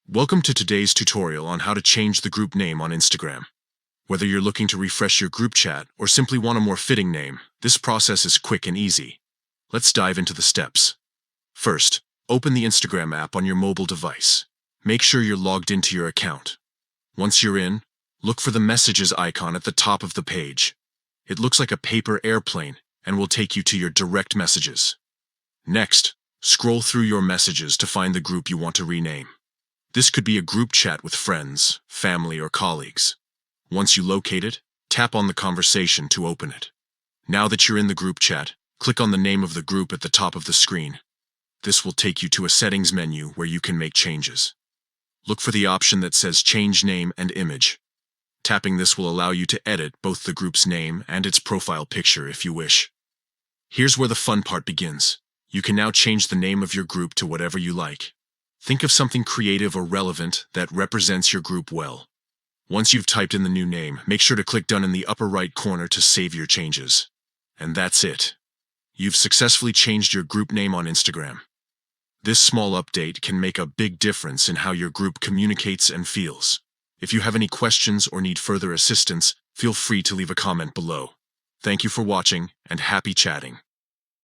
Welcome to today's tutorial on how to change the group name on Instagram. Whether you're looking to refresh your group chat or simply want a more fitting name, this process is quick and easy. Let's dive into the steps. First, open the Instagram app on your mobile device. Make sure you're logged into your account. Once you're in, look for the messages icon at the top of the page. It looks like a paper airplane and will take you to your direct messages. Next, scroll through your messages to find the group you want to rename. This could be a group chat with friends, family, or colleagues. Once you locate it, tap on the conversation to open it. Now that you're in the group chat, click on the name of the group at the top of the screen. This will take you to a settings menu where you can make changes. Look for the option that says Change Name and Image. Tapping this will allow you to edit both the group's name and its profile picture if you wish. Here's where the fun part begins. You can now change the name of your group to whatever you like. Think of something creative or relevant that represents your group well. Once you've typed in the new name, make sure to click Done in the upper right corner to save your changes. And that's it. You've successfully changed your group name on Instagram. This small update can make a big difference in how your group communicates and feels. If you have any questions or need further assistance, feel free to leave a comment below. Thank you for watching, and happy chatting.